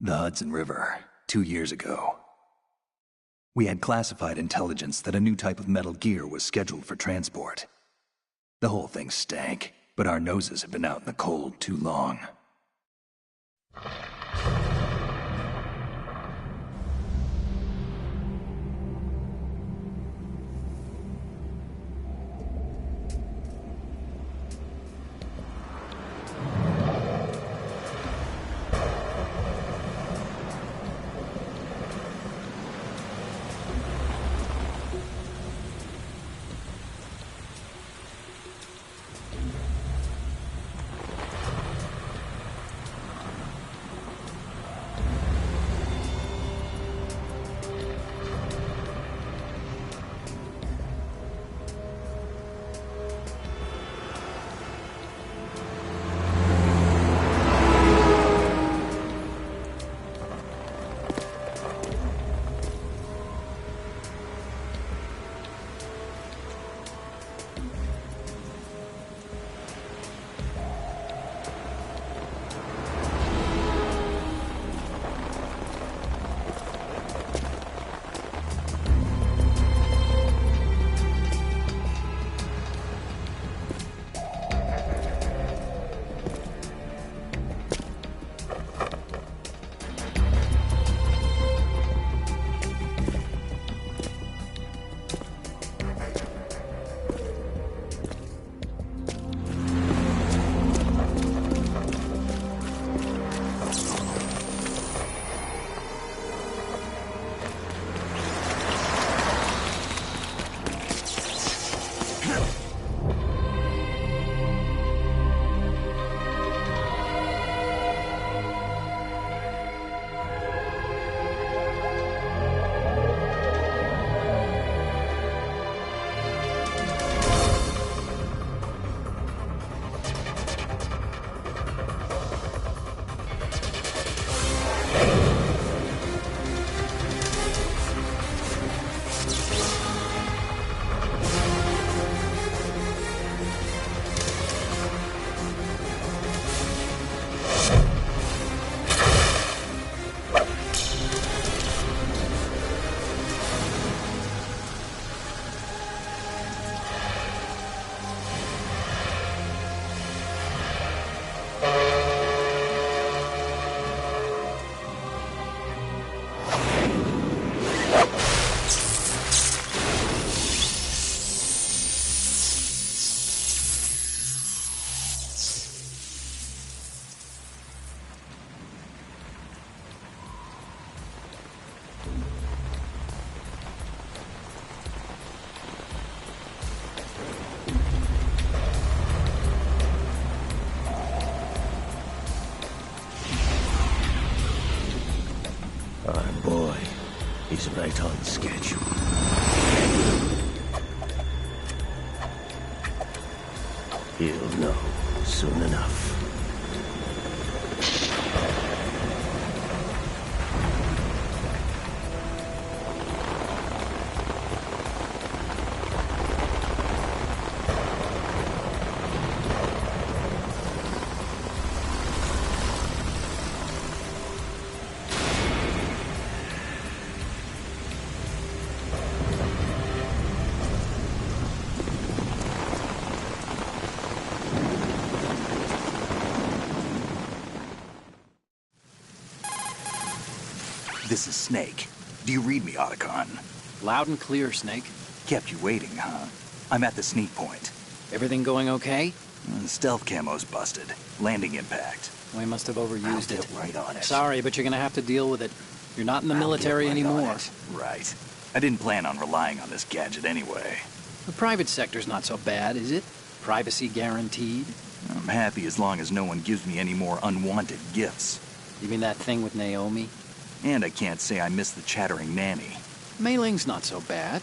The Hudson River, 2 years ago. We had classified intelligence that a new type of metal gear was scheduled for transport. The whole thing stank, but our noses had been out in the cold too long. Our boy is right on schedule. He'll know soon enough. This is Snake. Do you read me, Otacon? Loud and clear, Snake. Kept you waiting, huh? I'm at the sneak point. Everything going okay? Stealth camo's busted. Landing impact. We must have overused I'll it. get right on it. Sorry, but you're gonna have to deal with it. You're not in the military I'll get right on anymore. it. Right. I didn't plan on relying on this gadget anyway. The private sector's not so bad, is it? Privacy guaranteed? I'm happy as long as no one gives me any more unwanted gifts. You mean that thing with Naomi? And I can't say I miss the chattering nanny. Mei Ling's not so bad.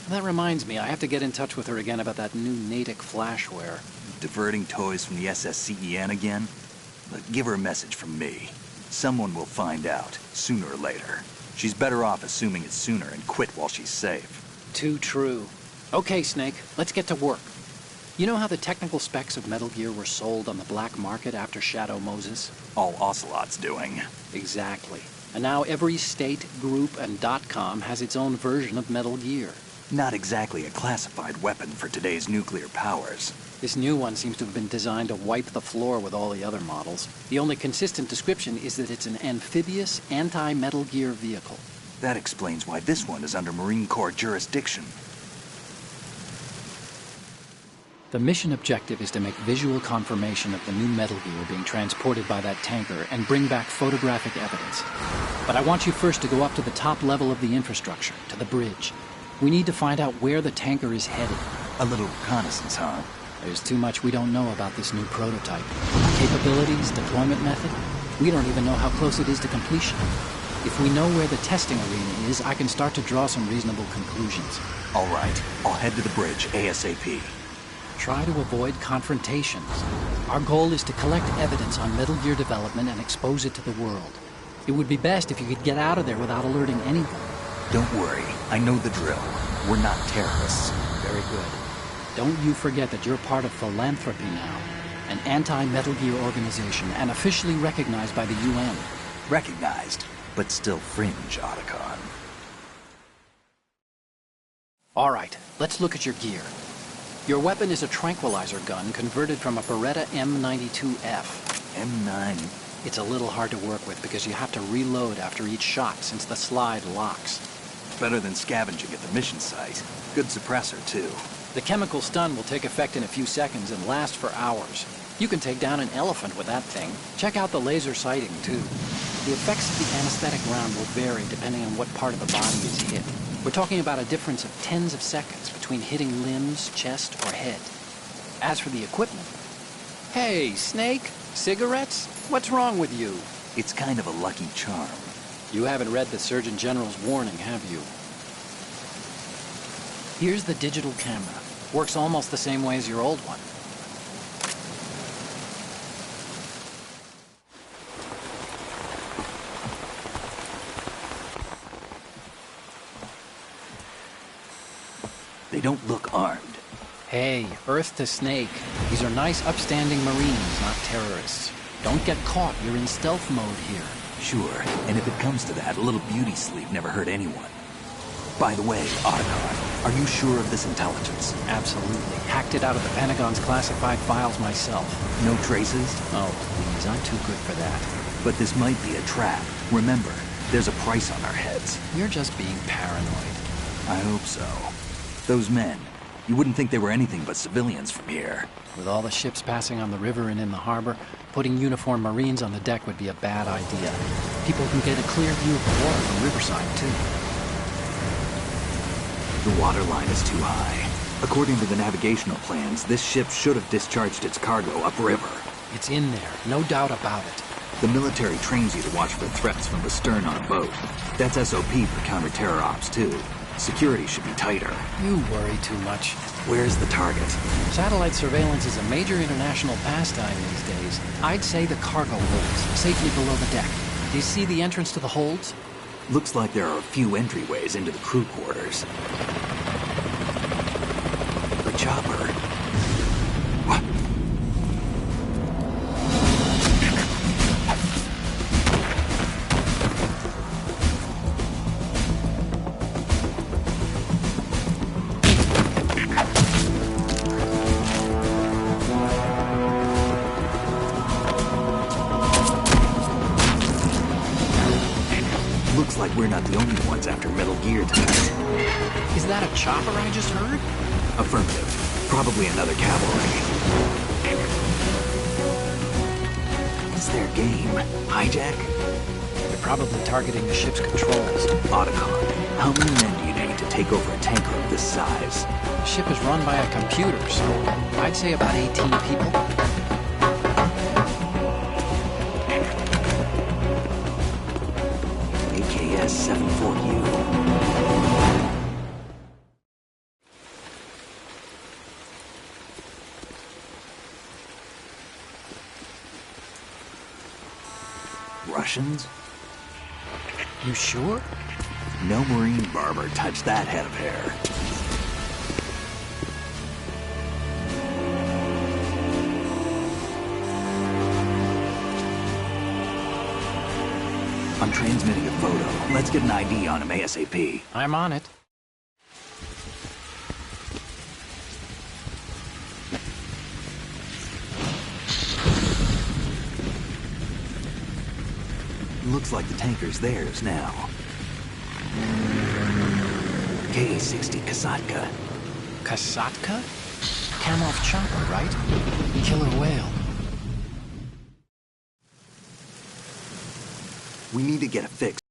That reminds me, I have to get in touch with her again about that new Natick flashware. Diverting toys from the SSCEN again? But give her a message from me. Someone will find out, sooner or later. She's better off assuming it's sooner and quit while she's safe. Too true. Okay, Snake, let's get to work. You know how the technical specs of Metal Gear were sold on the black market after Shadow Moses? All Ocelot's doing. Exactly. And now every state, group, and .com has its own version of Metal Gear. Not exactly a classified weapon for today's nuclear powers. This new one seems to have been designed to wipe the floor with all the other models. The only consistent description is that it's an amphibious, anti-Metal Gear vehicle. That explains why this one is under Marine Corps jurisdiction. The mission objective is to make visual confirmation of the new Metal Gear being transported by that tanker and bring back photographic evidence. But I want you first to go up to the top level of the infrastructure, to the bridge. We need to find out where the tanker is headed. A little reconnaissance, huh? There's too much we don't know about this new prototype. Capabilities, deployment method. We don't even know how close it is to completion. If we know where the testing arena is, I can start to draw some reasonable conclusions. All right, I'll head to the bridge ASAP. Try to avoid confrontations. Our goal is to collect evidence on Metal Gear development and expose it to the world. It would be best if you could get out of there without alerting anyone. Don't worry, I know the drill. We're not terrorists. Very good. Don't you forget that you're part of Philanthropy now, an anti-Metal Gear organization and officially recognized by the UN. Recognized, but still fringe, Otacon. All right, let's look at your gear. Your weapon is a tranquilizer gun converted from a Beretta M92F. M9. It's a little hard to work with because you have to reload after each shot since the slide locks. Better than scavenging at the mission site. Good suppressor, too. The chemical stun will take effect in a few seconds and last for hours. You can take down an elephant with that thing. Check out the laser sighting, too. The effects of the anesthetic round will vary depending on what part of the body is hit. We're talking about a difference of tens of seconds between hitting limbs, chest, or head. As for the equipment... Hey, Snake? Cigarettes? What's wrong with you? It's kind of a lucky charm. You haven't read the Surgeon General's warning, have you? Here's the digital camera. Works almost the same way as your old one. They don't look armed. Hey, Earth to Snake. These are nice, upstanding Marines, not terrorists. Don't get caught. You're in stealth mode here. Sure, and if it comes to that, a little beauty sleep never hurt anyone. By the way, Otacon, are you sure of this intelligence? Absolutely. Hacked it out of the Pentagon's classified files myself. No traces? Oh, please, I'm too good for that. But this might be a trap. Remember, there's a price on our heads. You're just being paranoid. I hope so. Those men, you wouldn't think they were anything but civilians from here. With all the ships passing on the river and in the harbor, putting uniformed Marines on the deck would be a bad idea. People can get a clear view of the water from Riverside, too. The water line is too high. According to the navigational plans, this ship should have discharged its cargo upriver. It's in there, no doubt about it. The military trains you to watch for threats from the stern on a boat. That's SOP for counter-terror ops, too. Security should be tighter. You worry too much. Where's the target? Satellite surveillance is a major international pastime these days. I'd say the cargo holds, safely below the deck. Do you see the entrance to the holds? Looks like there are a few entryways into the crew quarters. The chopper. What? Looks like we're not the only ones after Metal Gear tonight. Is that a chopper I just heard? Affirmative. Probably another cavalry. What's their game? Hijack? They're probably targeting the ship's controls. Otacon, how many men do you need to take over a tanker of this size? The ship is run by a computer, so I'd say about 18 people. AKS-74U. Russians? You sure? No Marine barber touched that head of hair. I'm transmitting a photo. Let's get an ID on him ASAP. I'm on it. Looks like the tanker's theirs now. Ka-60 Kasatka. Kasatka? Kamov chopper, right? Killer whale. We need to get it fixed.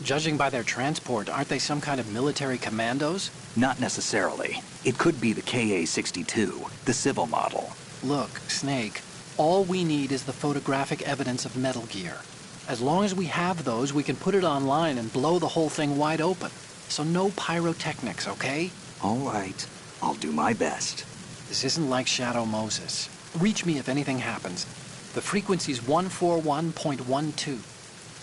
Judging by their transport, aren't they some kind of military commandos? Not necessarily. It could be the Ka-62, the civil model. Look, Snake, all we need is the photographic evidence of Metal Gear. As long as we have those, we can put it online and blow the whole thing wide open. So no pyrotechnics, okay? All right. I'll do my best. This isn't like Shadow Moses. Reach me if anything happens. The frequency's 141.12.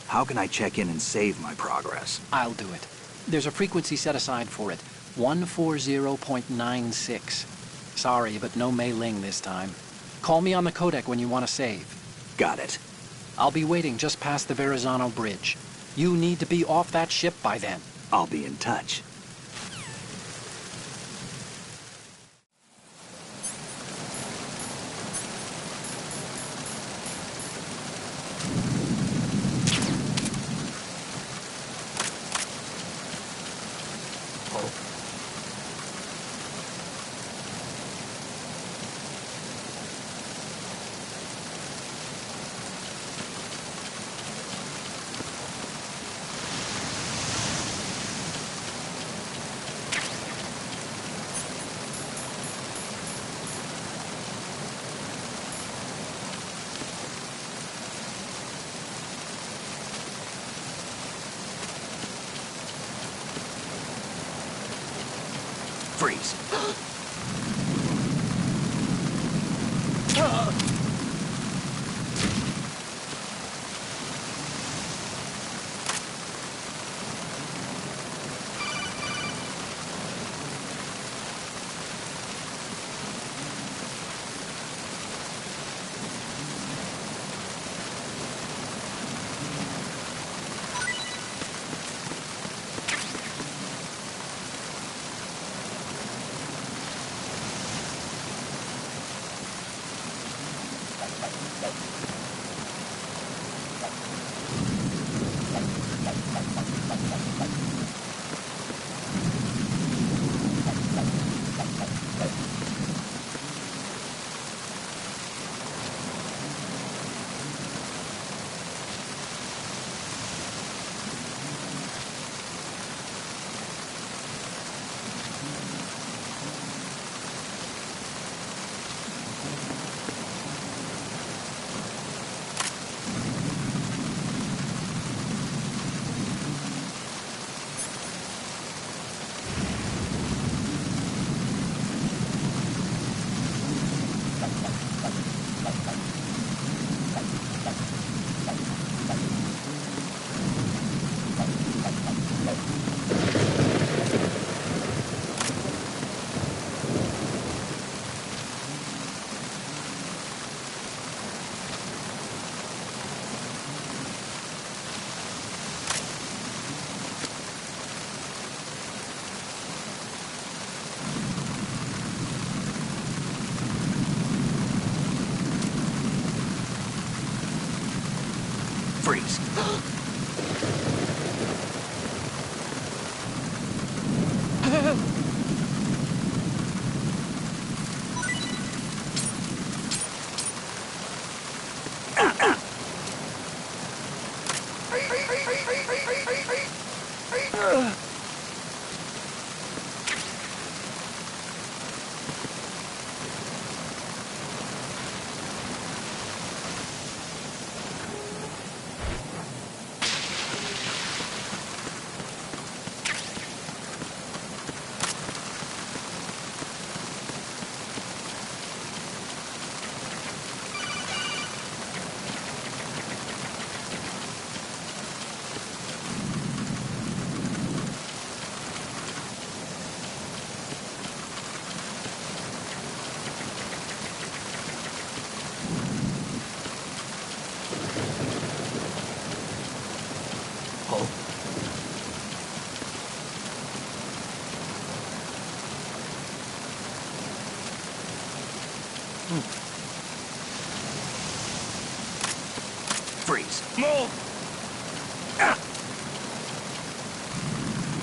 How can I check in and save my progress? I'll do it. There's a frequency set aside for it. 140.96. Sorry, but no Mei Ling this time. Call me on the codec when you want to save. Got it. I'll be waiting just past the Verrazano Bridge. You need to be off that ship by then. I'll be in touch. Freeze. Freeze. Move!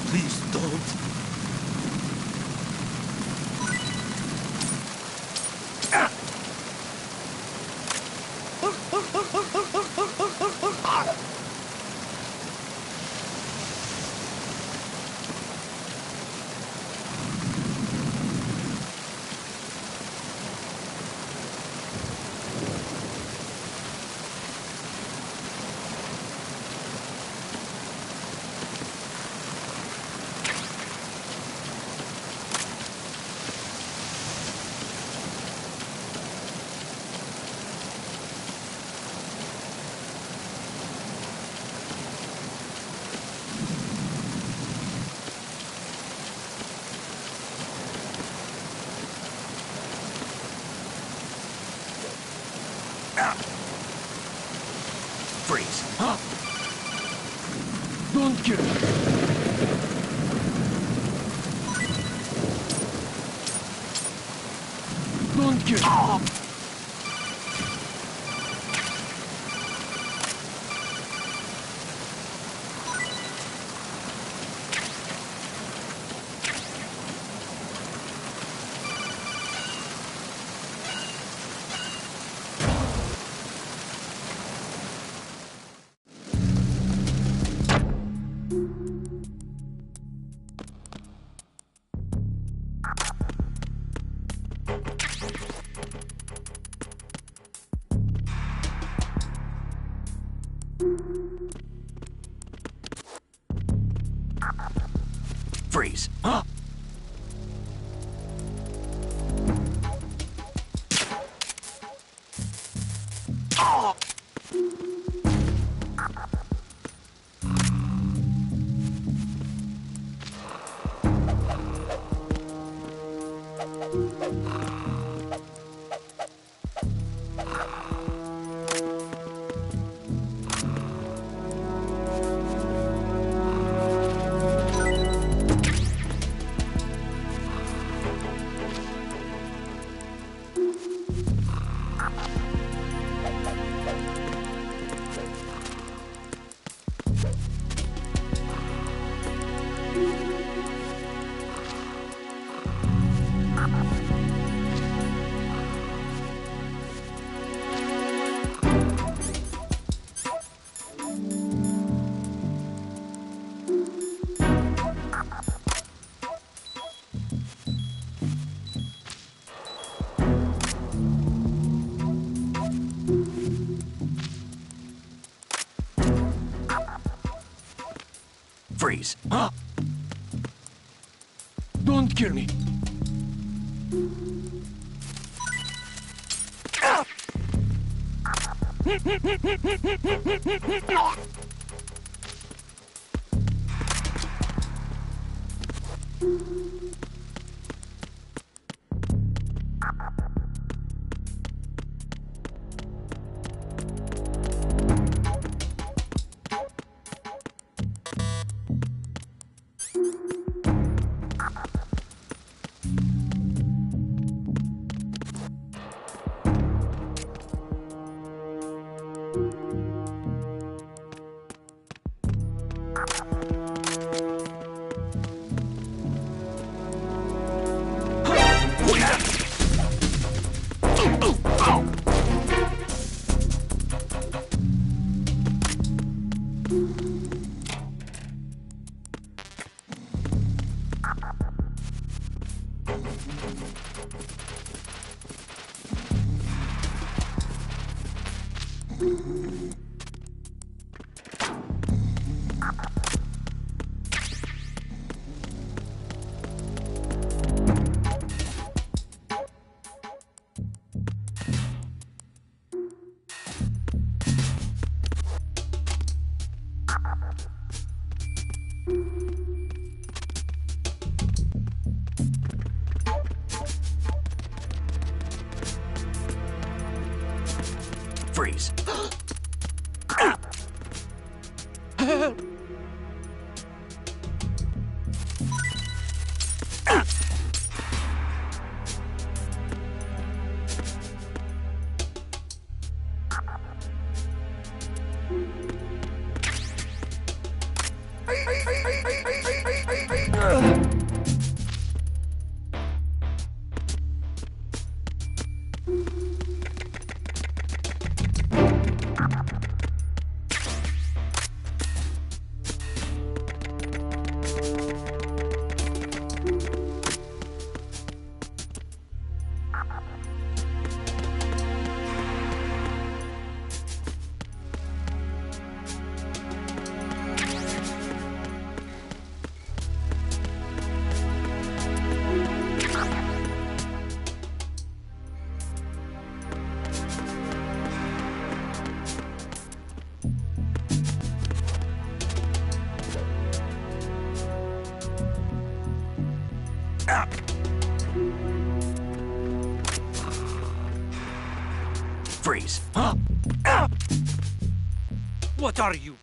Please don't. Freeze. Huh? Don't kill me. Don't kill me. Freeze. Huh? Freeze. Huh? Don't kill me. Freeze. Freeze. Huh? What are you?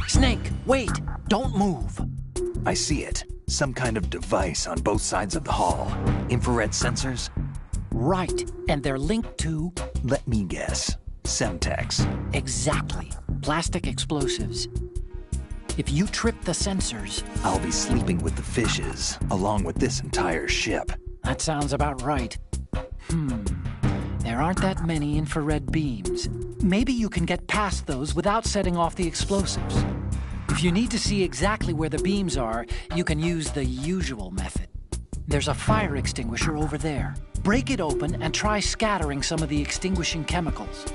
Snake, wait! Don't move! I see it. Some kind of device on both sides of the hall. Infrared sensors? Right, and they're linked to... Let me guess. Semtex. Exactly. Plastic explosives. If you trip the sensors... I'll be sleeping with the fishes, along with this entire ship. That sounds about right. There aren't that many infrared beams. Maybe you can get past those without setting off the explosives. If you need to see exactly where the beams are, you can use the usual method. There's a fire extinguisher over there. Break it open and try scattering some of the extinguishing chemicals.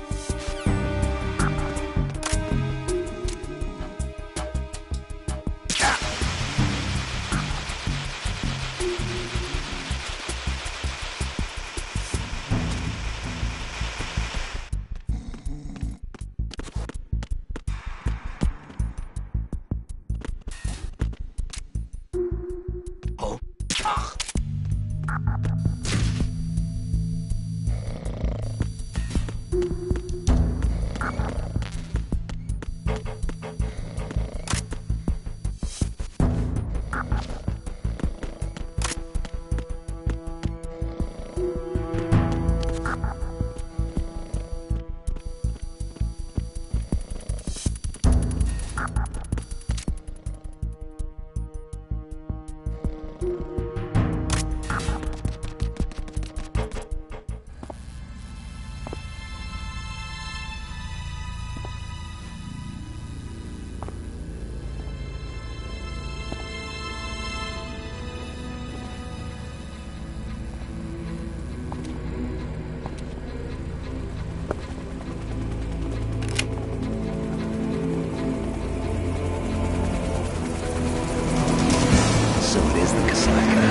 So it is the Kasaka.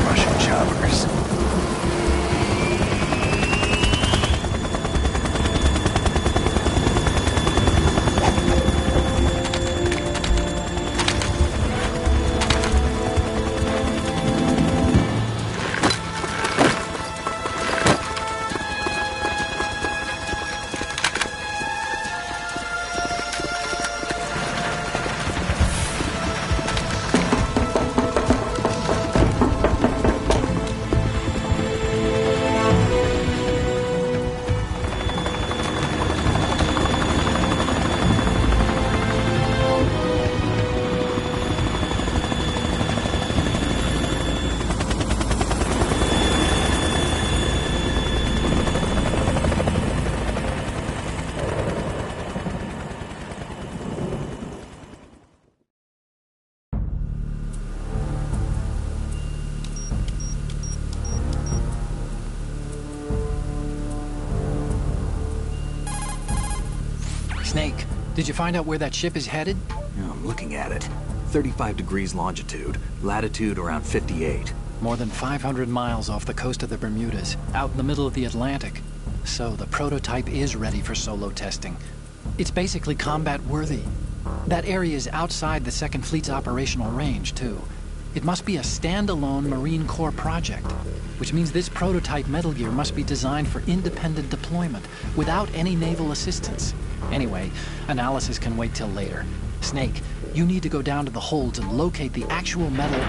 Russian choppers. Snake, did you find out where that ship is headed? Yeah, I'm looking at it. 35 degrees longitude, latitude around 58. More than 500 miles off the coast of the Bermudas, out in the middle of the Atlantic. So the prototype is ready for solo testing. It's basically combat-worthy. That area is outside the Second Fleet's operational range, too. It must be a standalone Marine Corps project, which means this prototype Metal Gear must be designed for independent deployment, without any naval assistance. Anyway, analysis can wait till later. Snake, you need to go down to the holds and locate the actual metal...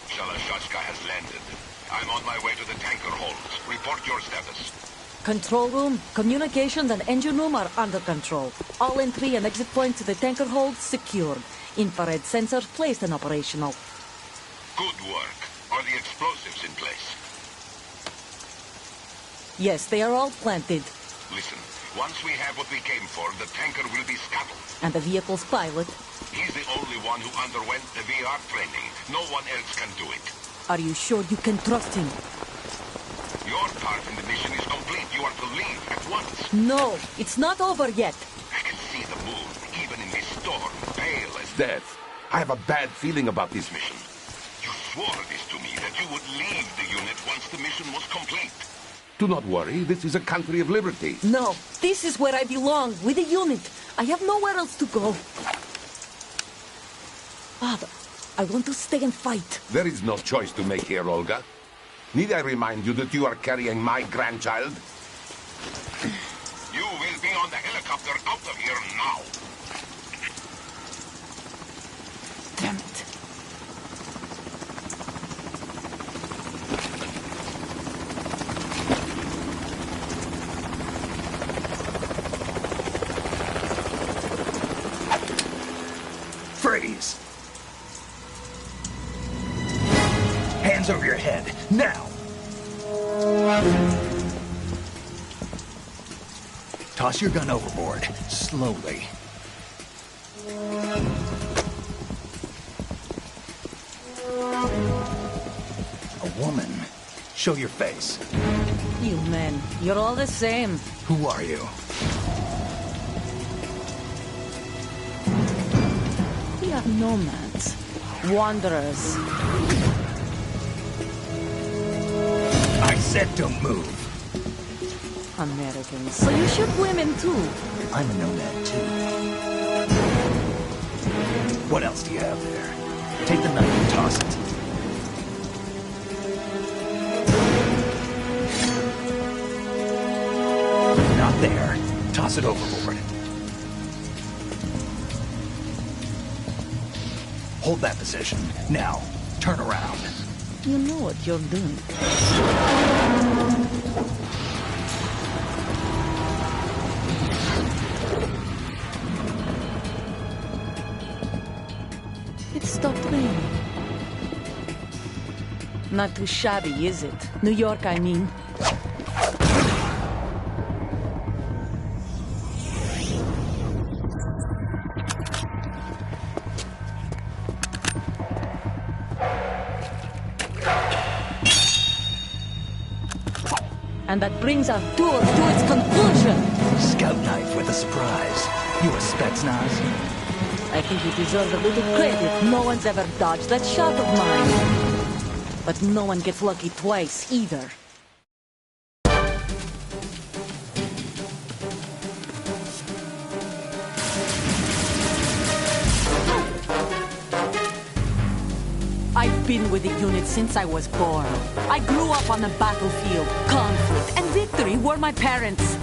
Shalashaska has landed. I'm on my way to the tanker holds. Report your status. Control room, communications and engine room are under control. All entry and exit points to the tanker hold secured. Infrared sensors placed and operational. Good work. Are the explosives in place? Yes, they are all planted. Listen, once we have what we came for, the tanker will be scuttled. And the vehicle's pilot. He's the only one who underwent the VR training. No one else can do it. Are you sure you can trust him? Your part in the mission is complete. You are to leave at once. No, it's not over yet. I can see the moon, even in this storm, pale as death. I have a bad feeling about this mission. You swore this to me, that you would leave the unit once the mission was complete. Do not worry, this is a country of liberty. No, this is where I belong, with the unit. I have nowhere else to go. Father, I want to stay and fight. There is no choice to make here, Olga. Need I remind you that you are carrying my grandchild? You will be on the helicopter out of here now. Damn it. Freeze! Hands over your head, now! Toss your gun overboard, slowly. A woman. Show your face. You men, you're all the same. Who are you? We are nomads. Wanderers. I said don't move. Americans. So you shoot women too. I'm a nomad too. What else do you have there? Take the knife and toss it. Not there. Toss it overboard. Hold that position. Now, turn around. You know what you're doing. It stopped raining. Not too shabby, is it? New York, I mean. And that brings our tour to its conclusion. Scout knife with a surprise. You a Spetsnaz? I think you deserve a little credit. No one's ever dodged that shot of mine. But no one gets lucky twice, either. I've been with the unit since I was born. I grew up on the battlefield. Conflict and victory were my parents.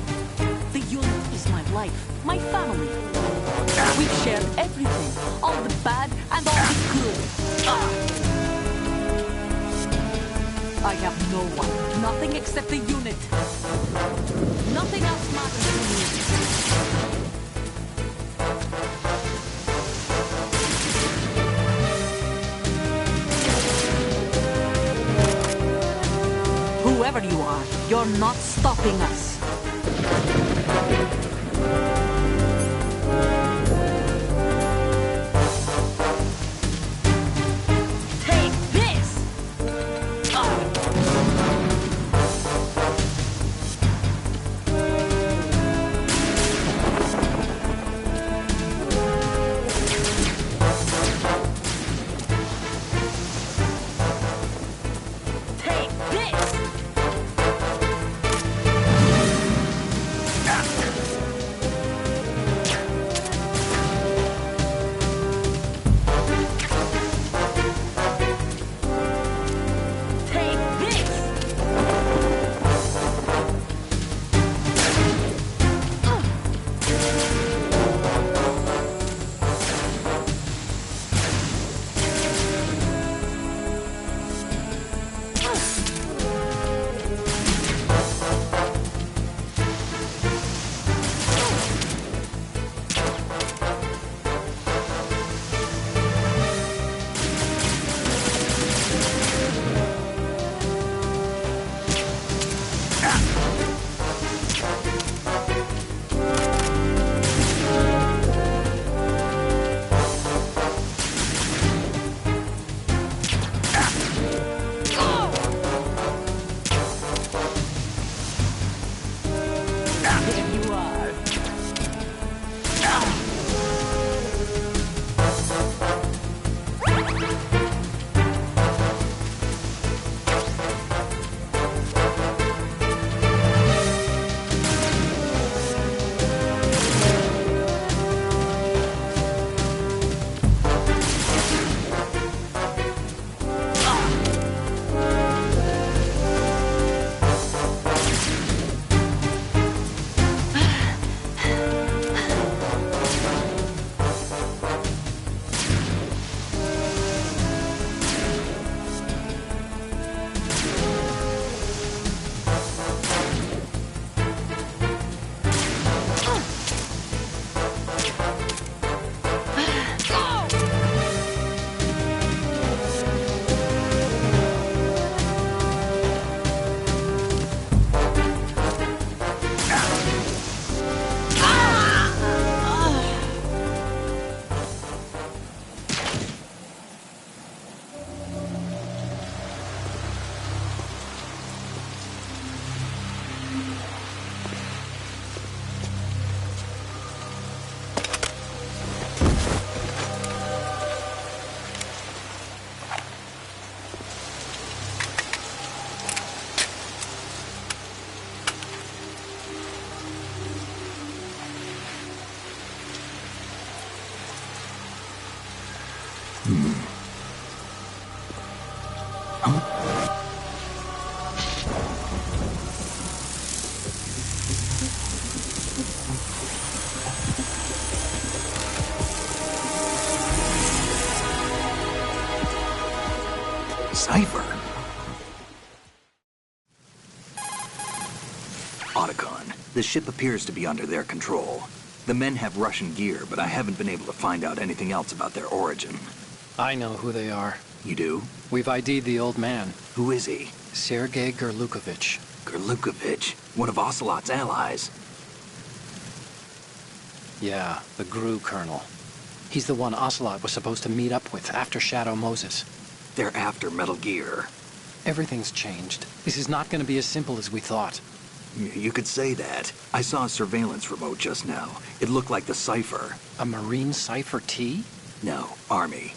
The unit is my life, my family. We've shared everything, all the bad and all the good. I have no one, nothing except the unit. Nothing else matters to me. Whoever you are, you're not stopping us. Take this! Take this! cipher. Otacon, the ship appears to be under their control. The men have Russian gear, but I haven't been able to find out anything else about their origin. I know who they are. You do? We've ID'd the old man, Who is he? Sergei Gerlukovich. Gerlukovich, one of Ocelot's allies. Yeah, the GRU colonel. He's the one Ocelot was supposed to meet up with after Shadow Moses. They're after Metal Gear. Everything's changed. This is not going to be as simple as we thought. You could say that. I saw a surveillance remote just now. It looked like the cipher. A Marine Cipher T? No, Army.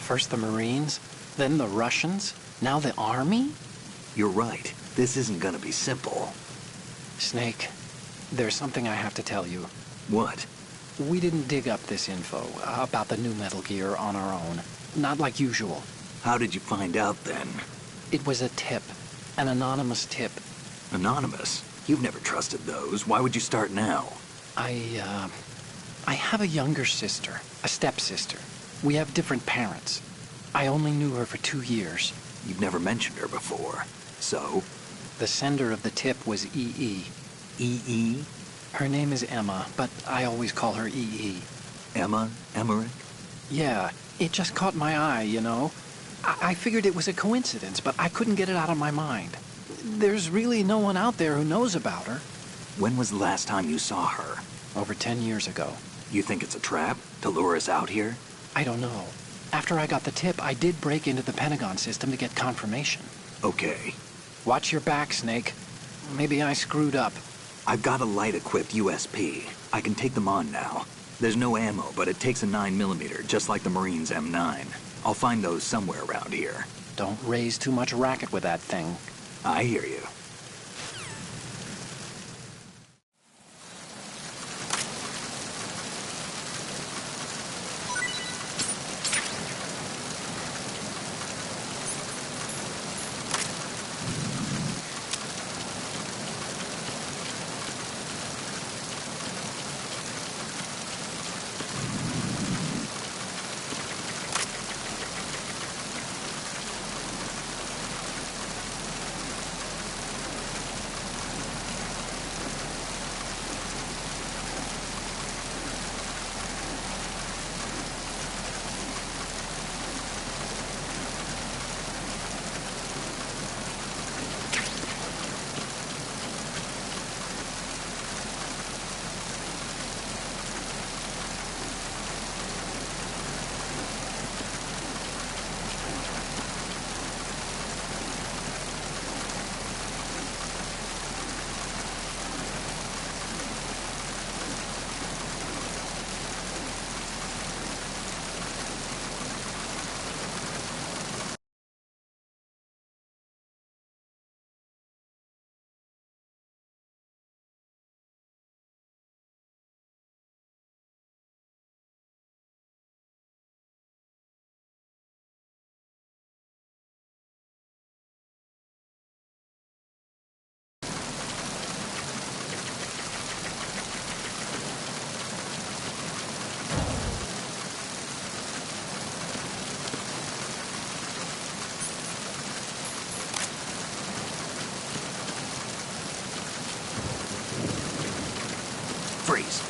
First the Marines, then the Russians, now the Army? You're right. This isn't gonna be simple. Snake, there's something I have to tell you. What? We didn't dig up this info about the new Metal Gear on our own. Not like usual. How did you find out then? It was a tip. An anonymous tip. Anonymous? You've never trusted those. Why would you start now? I have a younger sister, a stepsister. We have different parents. I only knew her for 2 years. You've never mentioned her before. So? The sender of the tip was EE. EE? Her name is Emma, but I always call her EE. Emma? Emmerich? Yeah, it just caught my eye, you know? I figured it was a coincidence, but I couldn't get it out of my mind. There's really no one out there who knows about her. When was the last time you saw her? Over 10 years ago. You think it's a trap? To lure us out here? I don't know. After I got the tip, I did break into the Pentagon system to get confirmation. Okay. Watch your back, Snake. Maybe I screwed up. I've got a light-equipped USP. I can take them on now. There's no ammo, but it takes a 9mm, just like the Marines' M9. I'll find those somewhere around here. Don't raise too much racket with that thing. I hear you. Freeze.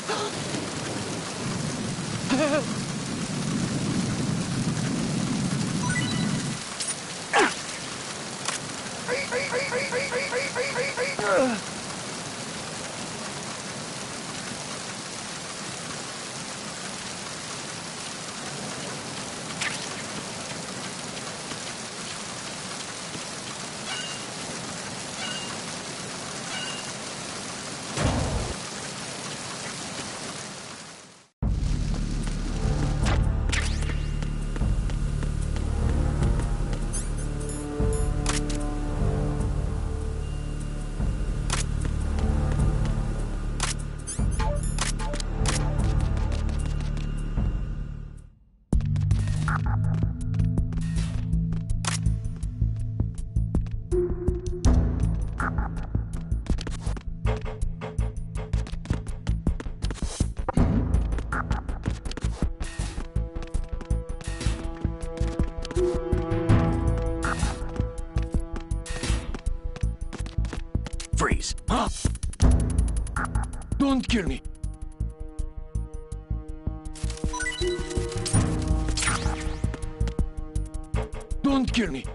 Freeze. Don't kill me. Don't kill me.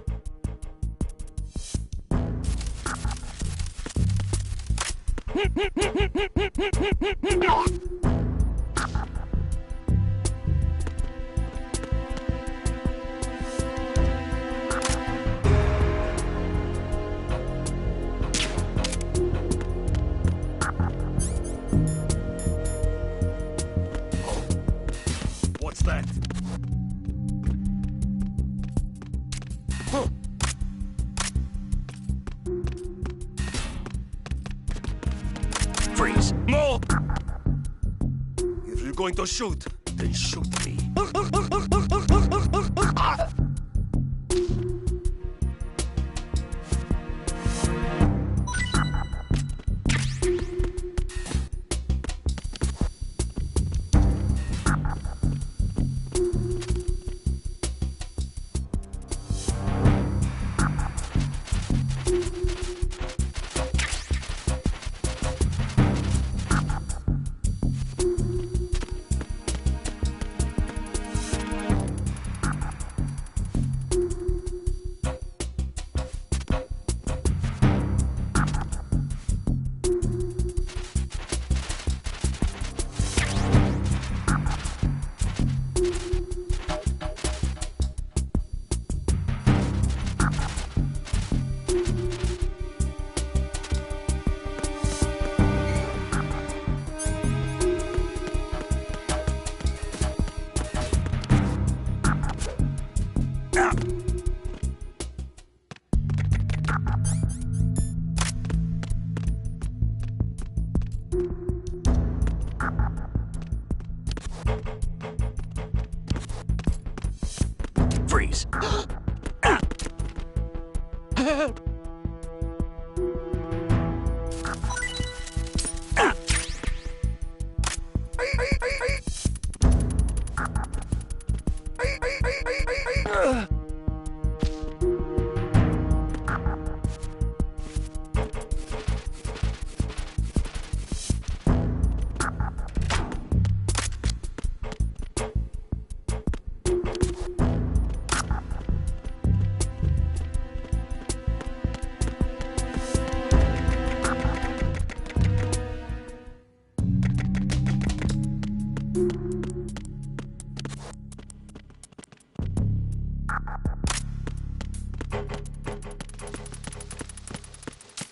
What's that? Freeze. No! If you're going to shoot, then shoot me. Freeze.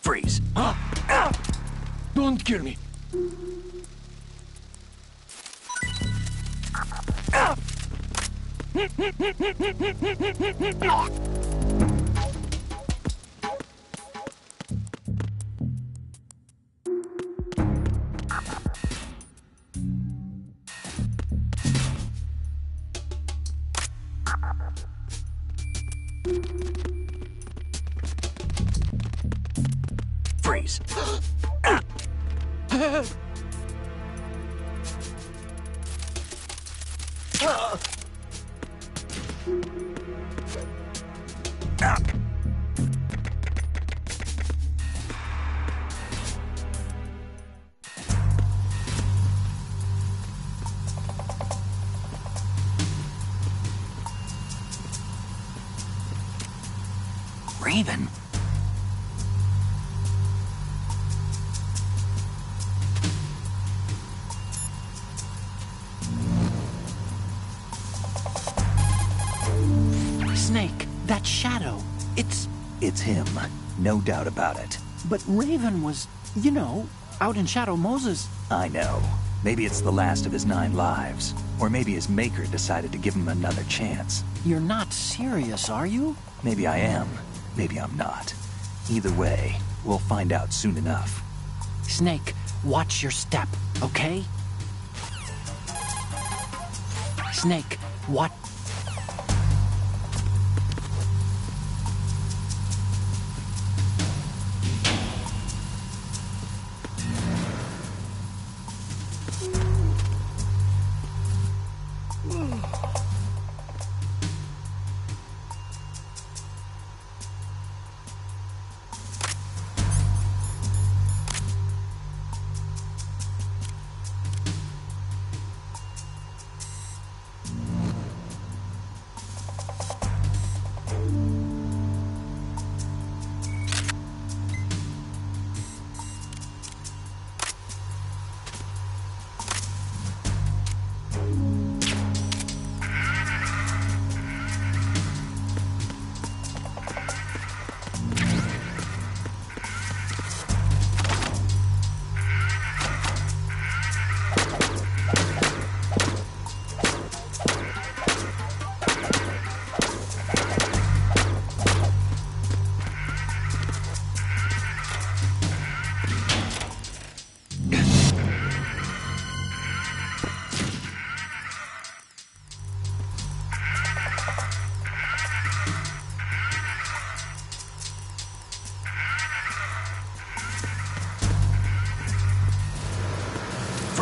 Freeze. Don't kill me. Freeze. Raven? Snake, that shadow, It's him, no doubt about it. But Raven was, out in Shadow Moses. I know. Maybe it's the last of his 9 lives. Or maybe his maker decided to give him another chance. You're not serious, are you? Maybe I am. Maybe I'm not. Either way, we'll find out soon enough. Snake, watch your step, okay? Snake, what?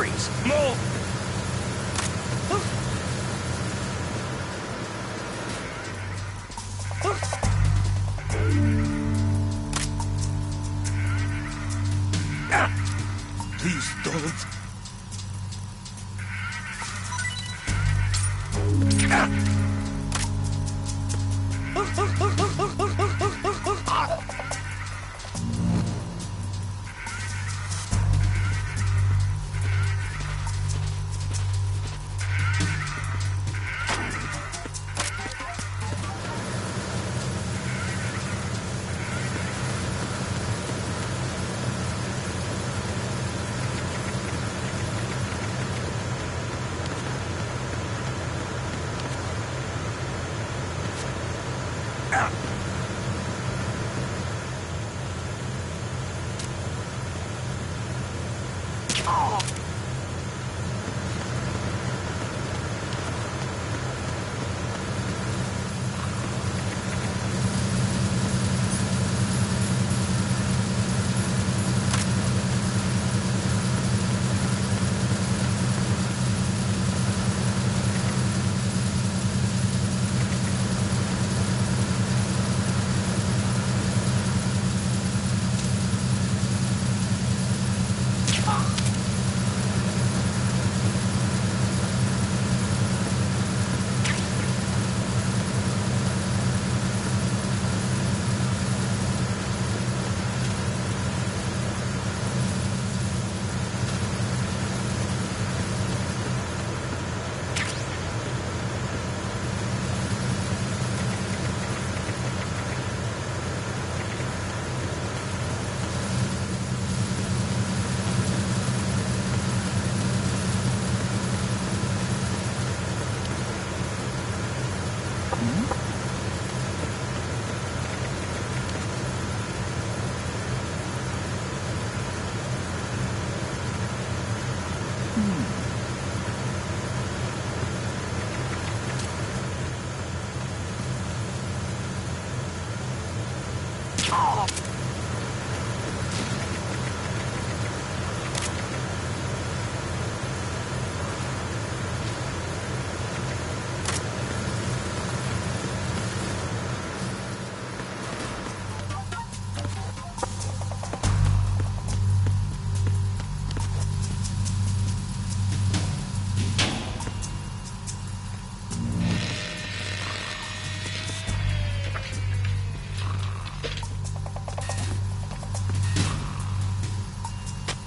Freeze! Move! Please don't.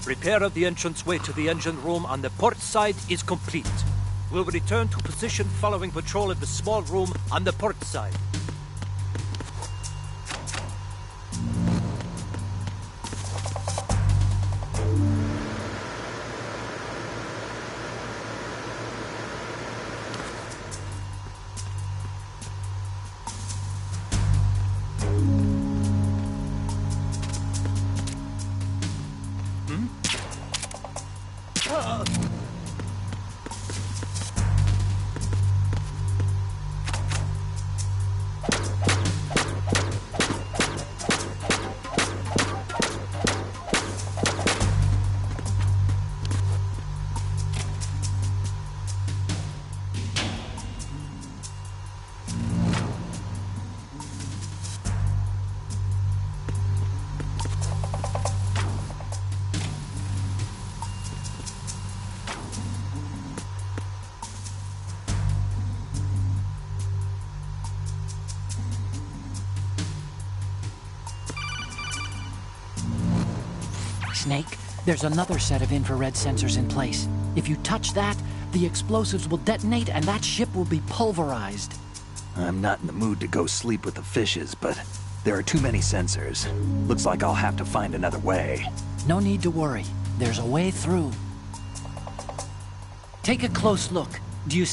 Repair of the entranceway to the engine room on the port side is complete. We'll return to position following patrol of the small room on the port side. Snake, there's another set of infrared sensors in place. If you touch that, the explosives will detonate and that ship will be pulverized. I'm not in the mood to go sleep with the fishes, but there are too many sensors. Looks like I'll have to find another way. No need to worry. There's a way through. Take a close look. Do you...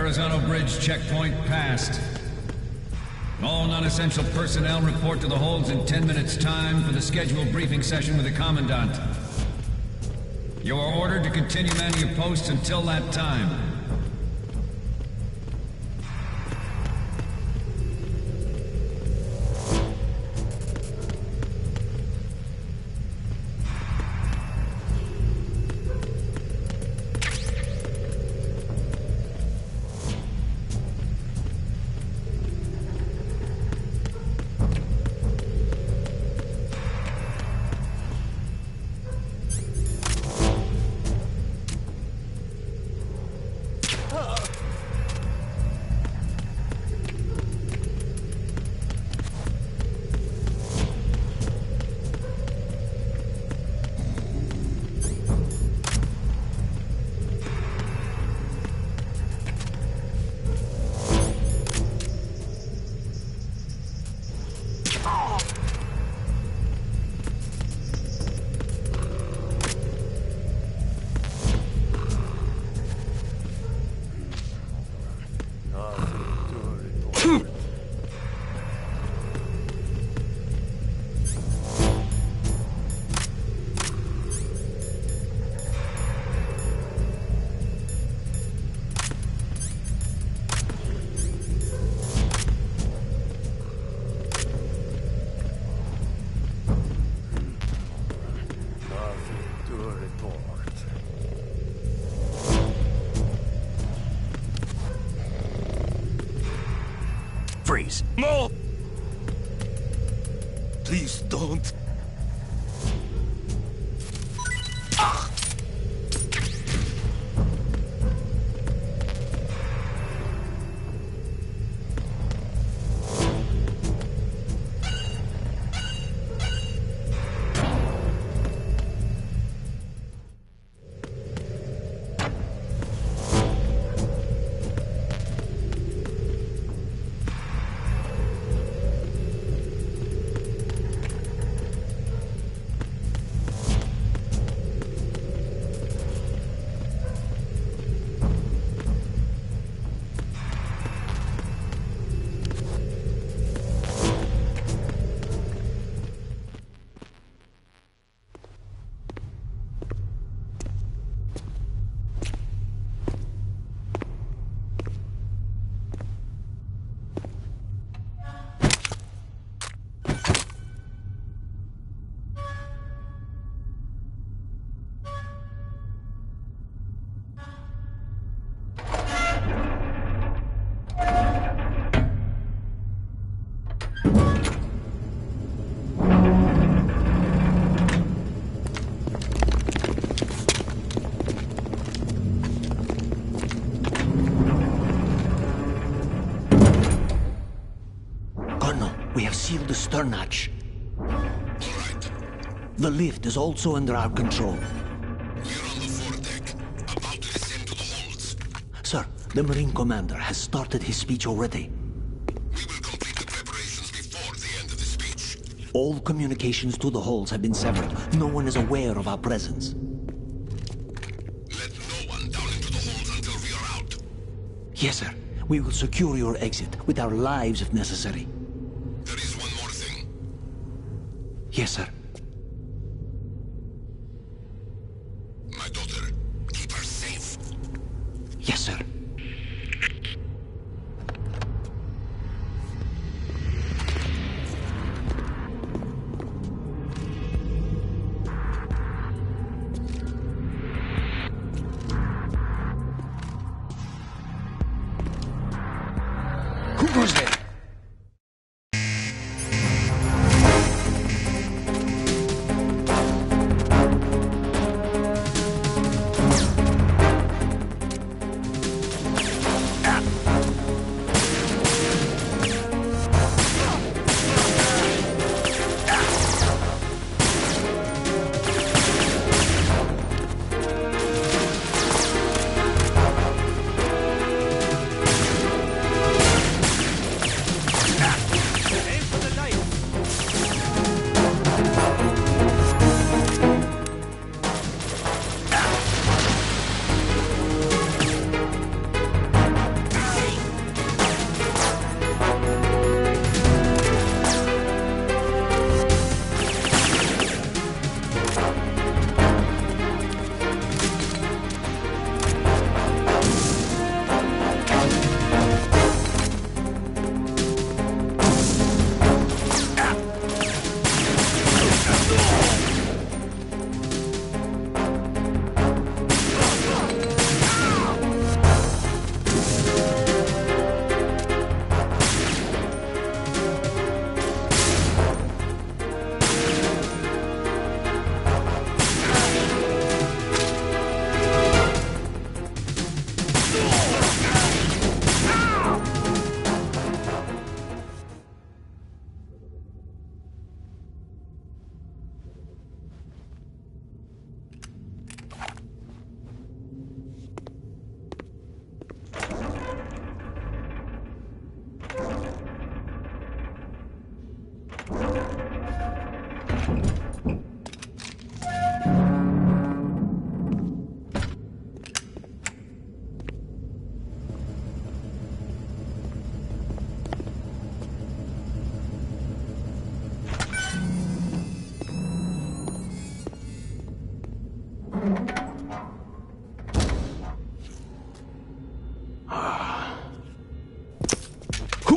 Verrazano Bridge checkpoint passed. All non-essential personnel report to the holds in 10 minutes' time for the scheduled briefing session with the Commandant. You are ordered to continue manning your posts until that time. Freeze. No! Please don't. We have sealed the stern hatch. All right. The lift is also under our control. We're on the foredeck, about to descend to the holds. Sir, the Marine Commander has started his speech already. We will complete the preparations before the end of the speech. All communications to the holds have been severed. No one is aware of our presence. Let no one down into the holds until we are out. Yes, sir. We will secure your exit, with our lives if necessary. There is one more thing. Yes, sir. My daughter, keep her safe. Yes, sir. Who goes there?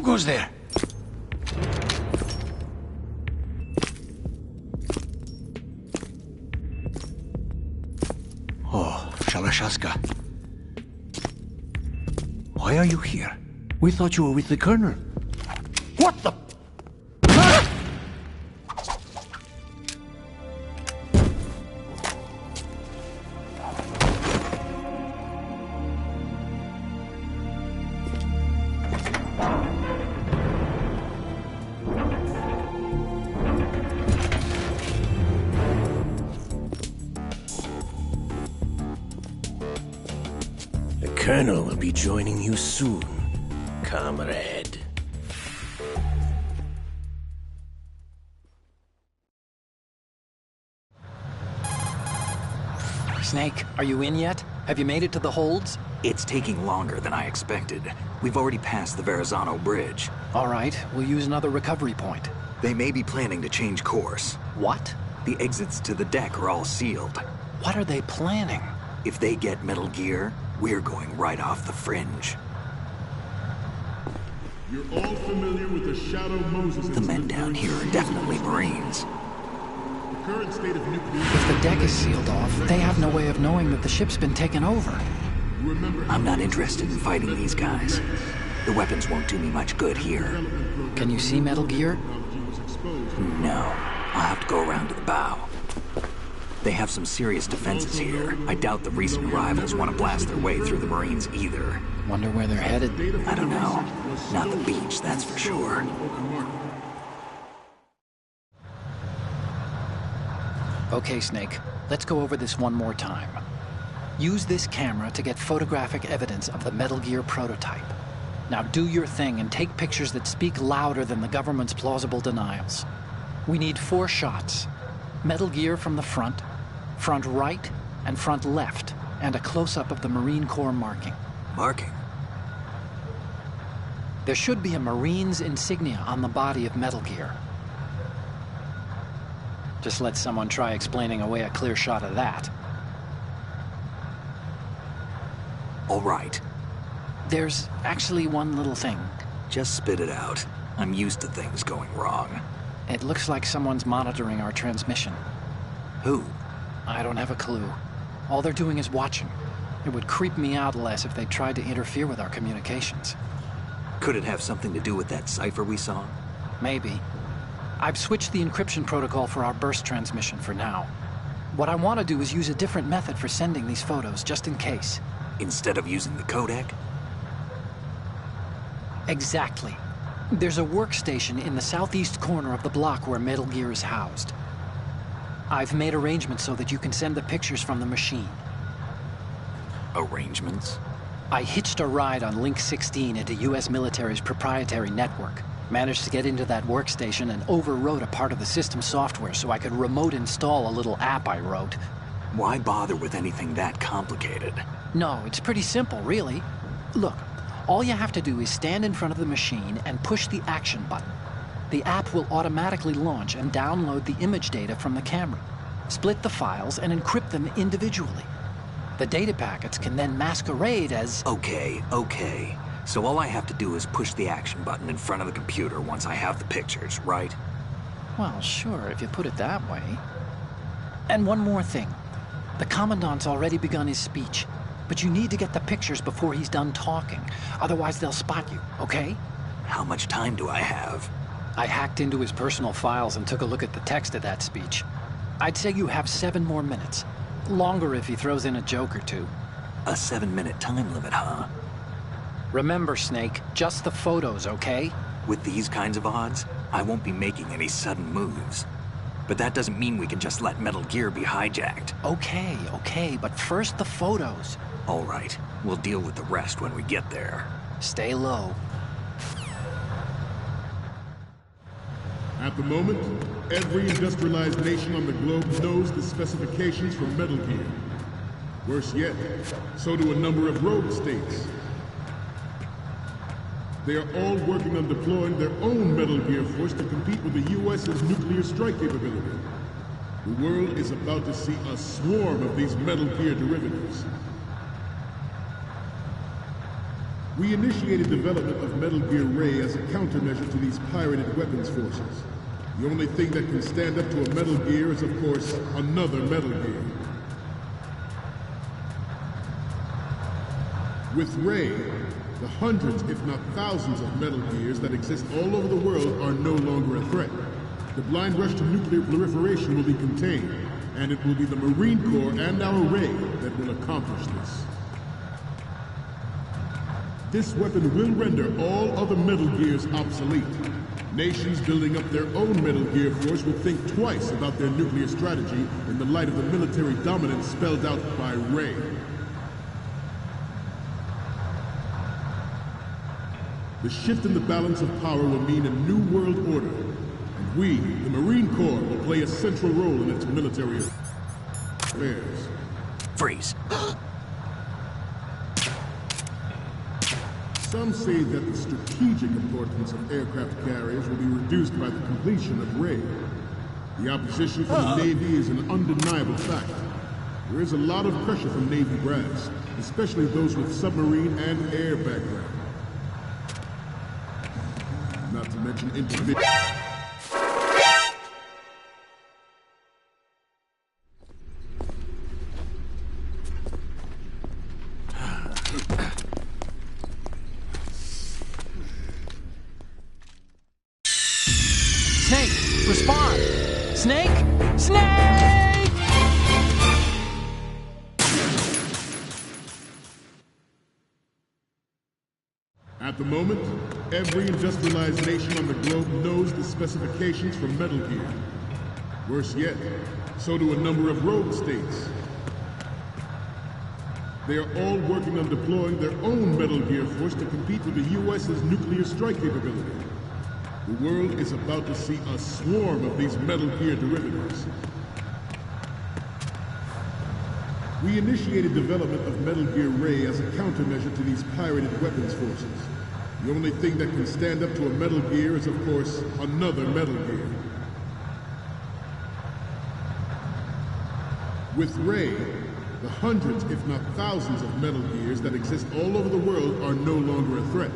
Who goes there? Oh, Shalashaska. Why are you here? We thought you were with the Colonel. What the... The Colonel will be joining you soon, comrade. Snake, are you in yet? Have you made it to the holds? It's taking longer than I expected. We've already passed the Verrazano Bridge. All right, we'll use another recovery point. They may be planning to change course. What? The exits to the deck are all sealed. What are they planning? If they get Metal Gear, we're going right off the fringe. You're all familiar with the Shadow Moses. The men down here are definitely Marines. The current state of nuclear... If the deck is sealed off, they have no way of knowing that the ship's been taken over. I'm not interested in fighting these guys. The weapons won't do me much good here. Can you see Metal Gear? No. I'll have to go around to the bow. They have some serious defenses here. I doubt the recent arrivals want to blast their way through the Marines either. Wonder where they're headed? I don't know. Not the beach, that's for sure. Okay, Snake. Let's go over this one more time. Use this camera to get photographic evidence of the Metal Gear prototype. Now do your thing and take pictures that speak louder than the government's plausible denials. We need 4 shots. Metal Gear from the front right, and front left, and a close-up of the Marine Corps marking. Marking? There should be a Marine's insignia on the body of Metal Gear. Just let someone try explaining away a clear shot of that. All right. There's actually one little thing. Just spit it out. I'm used to things going wrong. It looks like someone's monitoring our transmission. Who? I don't have a clue. All they're doing is watching. It would creep me out less if they tried to interfere with our communications. Could it have something to do with that cipher we saw? Maybe. I've switched the encryption protocol for our burst transmission for now. What I want to do is use a different method for sending these photos, just in case. Instead of using the codec? Exactly. There's a workstation in the southeast corner of the block where Metal Gear is housed. I've made arrangements so that you can send the pictures from the machine. Arrangements? I hitched a ride on Link 16 into U.S. military's proprietary network. Managed to get into that workstation and overwrote a part of the system software so I could remote install a little app I wrote. Why bother with anything that complicated? No, it's pretty simple, really. Look, all you have to do is stand in front of the machine and push the action button. The app will automatically launch and download the image data from the camera, split the files, and encrypt them individually. The data packets can then masquerade as... Okay. So all I have to do is push the action button in front of the computer once I have the pictures, right? Well, sure, if you put it that way. And one more thing. The Commandant's already begun his speech, but you need to get the pictures before he's done talking. Otherwise, they'll spot you, okay? How much time do I have? I hacked into his personal files and took a look at the text of that speech. I'd say you have 7 more minutes. Longer if he throws in a joke or two. A 7-minute time limit, huh? Remember, Snake, just the photos, okay? With these kinds of odds, I won't be making any sudden moves. But that doesn't mean we can just let Metal Gear be hijacked. Okay, but first the photos. All right, we'll deal with the rest when we get there. Stay low. At the moment, every industrialized nation on the globe knows the specifications for Metal Gear. Worse yet, so do a number of rogue states. They are all working on deploying their own Metal Gear force to compete with the U.S.'s nuclear strike capability. The world is about to see a swarm of these Metal Gear derivatives. We initiated development of Metal Gear Ray as a countermeasure to these pirated weapons forces. The only thing that can stand up to a Metal Gear is, of course, another Metal Gear. With Ray, the hundreds, if not thousands, of Metal Gears that exist all over the world are no longer a threat. The blind rush to nuclear proliferation will be contained, and it will be the Marine Corps and our Ray that will accomplish this. This weapon will render all other Metal Gears obsolete. Nations building up their own Metal Gear force will think twice about their nuclear strategy in the light of the military dominance spelled out by Ray. The shift in the balance of power will mean a new world order, and we, the Marine Corps, will play a central role in its military affairs. Freeze. Some say that the strategic importance of aircraft carriers will be reduced by the completion of Ray. The opposition from the Navy is an undeniable fact. There is a lot of pressure from Navy brass, especially those with submarine and air background. Not to mention individuals. Snake, respond! Snake! Snake! At the moment, every industrialized nation on the globe knows the specifications for Metal Gear. Worse yet, so do a number of rogue states. They are all working on deploying their own Metal Gear force to compete with the U.S.'s nuclear strike capability. The world is about to see a swarm of these Metal Gear derivatives. We initiated development of Metal Gear Ray as a countermeasure to these pirated weapons forces. The only thing that can stand up to a Metal Gear is, of course, another Metal Gear. With Ray, the hundreds, if not thousands, of Metal Gears that exist all over the world are no longer a threat.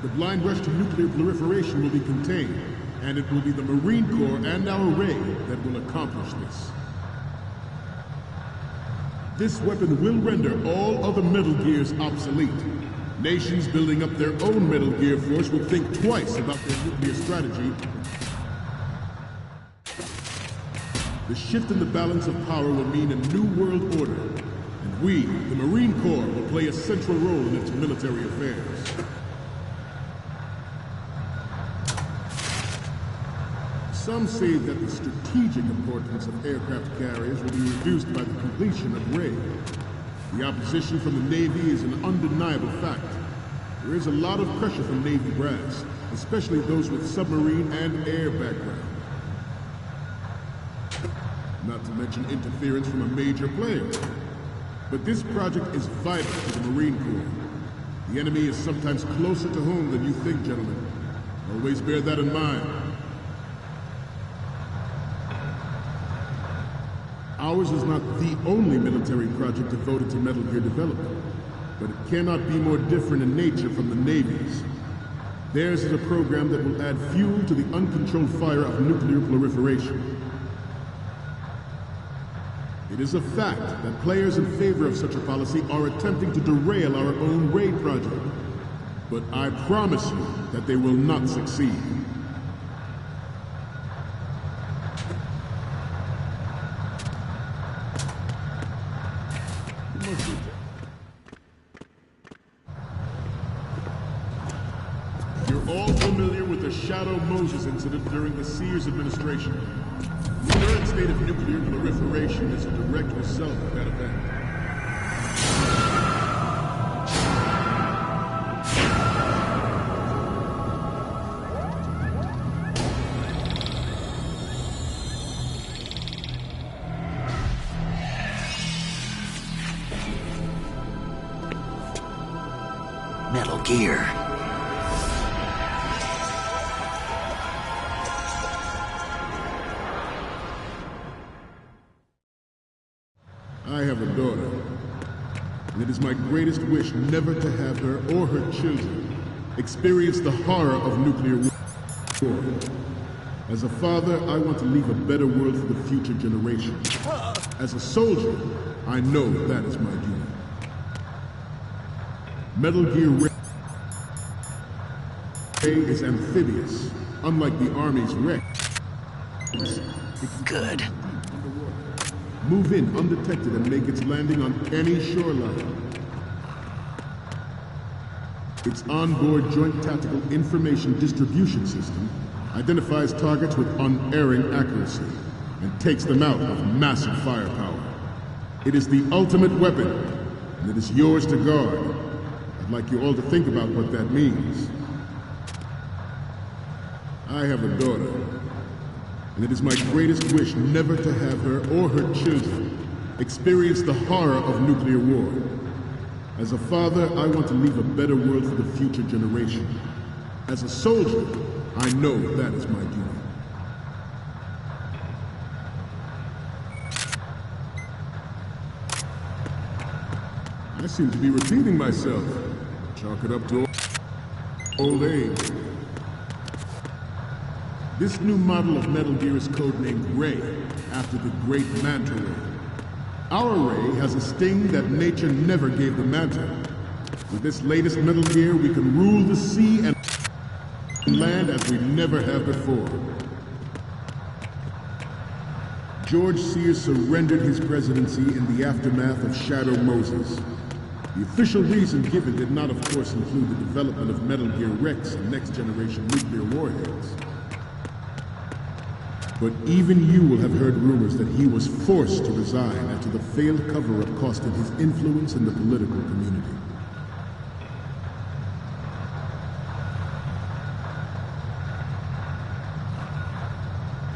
The blind rush to nuclear proliferation will be contained, and it will be the Marine Corps and our Ray that will accomplish this. This weapon will render all other Metal Gears obsolete. Nations building up their own Metal Gear force will think twice about their nuclear strategy. The shift in the balance of power will mean a new world order, and we, the Marine Corps, will play a central role in its military affairs. Some say that the strategic importance of aircraft carriers will be reduced by the completion of Ray. The opposition from the Navy is an undeniable fact. There is a lot of pressure from Navy brass, especially those with submarine and air background. Not to mention interference from a major player. But this project is vital to the Marine Corps. The enemy is sometimes closer to home than you think, gentlemen. Always bear that in mind. Ours is not the only military project devoted to Metal Gear development, but it cannot be more different in nature from the Navy's. Theirs is a program that will add fuel to the uncontrolled fire of nuclear proliferation. It is a fact that players in favor of such a policy are attempting to derail our own Ray project, but I promise you that they will not succeed. You're all familiar with the Shadow Moses incident during the Sears administration. The current state of nuclear proliferation is a direct result of that event. Metal Gear. I have a daughter. and it is my greatest wish never to have her or her children experience the horror of nuclear war. As a father, I want to leave a better world for the future generations. As a soldier, I know that is my duty. Metal Gear Ray is amphibious, unlike the Army's Rex. Good. Move in undetected and make its landing on any shoreline. Its onboard Joint Tactical Information Distribution System identifies targets with unerring accuracy and takes them out with massive firepower. It is the ultimate weapon, and it is yours to guard. I'd like you all to think about what that means. I have a daughter, and it is my greatest wish never to have her or her children experience the horror of nuclear war. As a father, I want to leave a better world for the future generation. As a soldier, I know that is my duty. I seem to be repeating myself. Chalk it up to old age. This new model of Metal Gear is codenamed Ray, after the great Manta Ray. Our Ray has a sting that nature never gave the Manta. With this latest Metal Gear, we can rule the sea and land as we never have before. George Sears surrendered his presidency in the aftermath of Shadow Moses. The official reason given did not, of course, include the development of Metal Gear Rex and next-generation nuclear warheads. But even you will have heard rumors that he was forced to resign after the failed cover-up cost him his influence in the political community.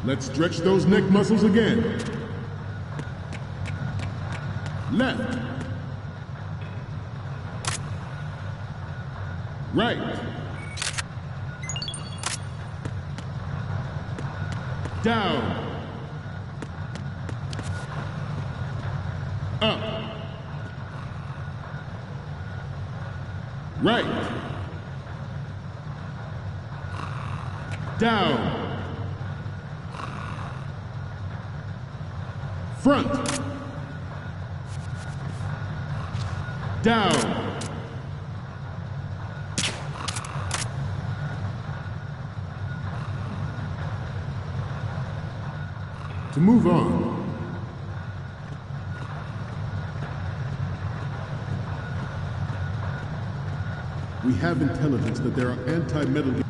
Let's stretch those neck muscles again. Left. Right. Down. Up. Right. Down. Front. Down. To move on, we have intelligence that there are anti-Metal Gear.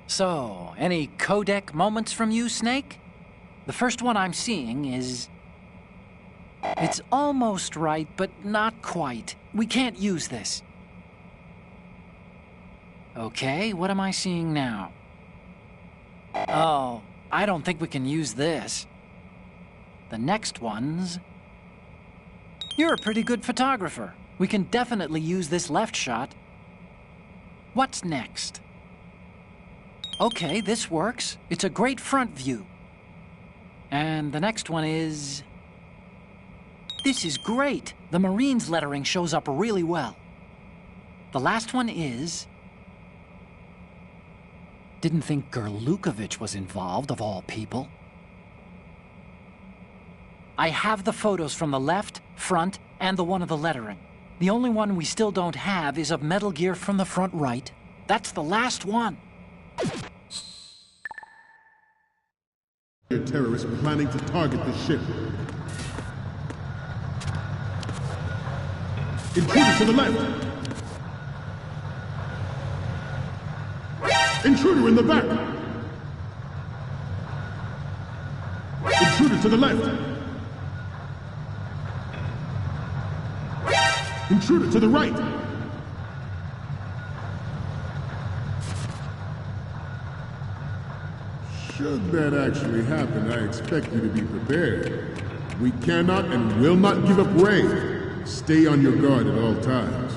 So, any codec moments from you, Snake? The first one I'm seeing is... It's almost right, but not quite. We can't use this. Okay, what am I seeing now? Oh, I don't think we can use this. The next one's... You're a pretty good photographer. We can definitely use this left shot. What's next? Okay, this works. It's a great front view. And the next one is... This is great. The Marines lettering shows up really well. The last one is... Didn't think Gerlukovich was involved, of all people. I have the photos from the left, front, and the one of the lettering. The only one we still don't have is of Metal Gear from the front right. That's the last one. Terrorists planning to target the ship. Intruder to the left! Intruder in the back! Intruder to the left! Intruder to the right! Should that actually happen, I expect you to be prepared. We cannot and will not give up Ray. Stay on your guard at all times.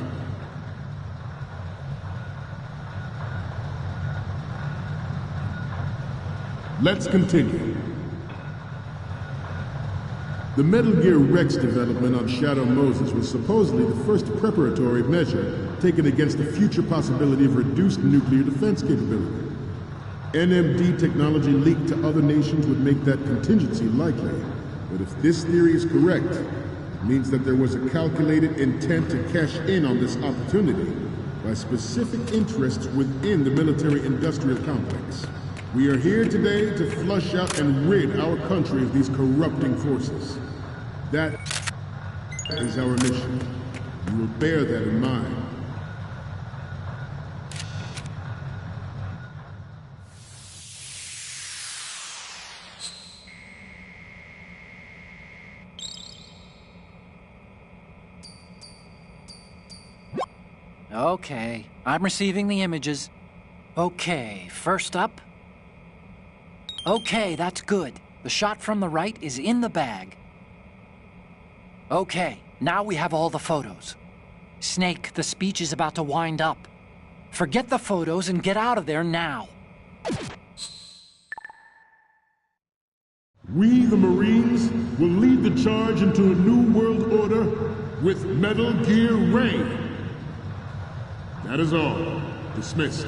Let's continue. The Metal Gear Rex development on Shadow Moses was supposedly the first preparatory measure taken against the future possibility of reduced nuclear defense capability. NMD technology leaked to other nations would make that contingency likely. But if this theory is correct, it means that there was a calculated intent to cash in on this opportunity by specific interests within the military-industrial complex. We are here today to flush out and rid our country of these corrupting forces. That is our mission. You will bear that in mind. Okay, I'm receiving the images. Okay, first up. Okay, that's good. The shot from the right is in the bag. Okay, now we have all the photos. Snake, the speech is about to wind up. Forget the photos and get out of there now. We, the Marines, will lead the charge into a new world order with Metal Gear Ray. That is all. Dismissed.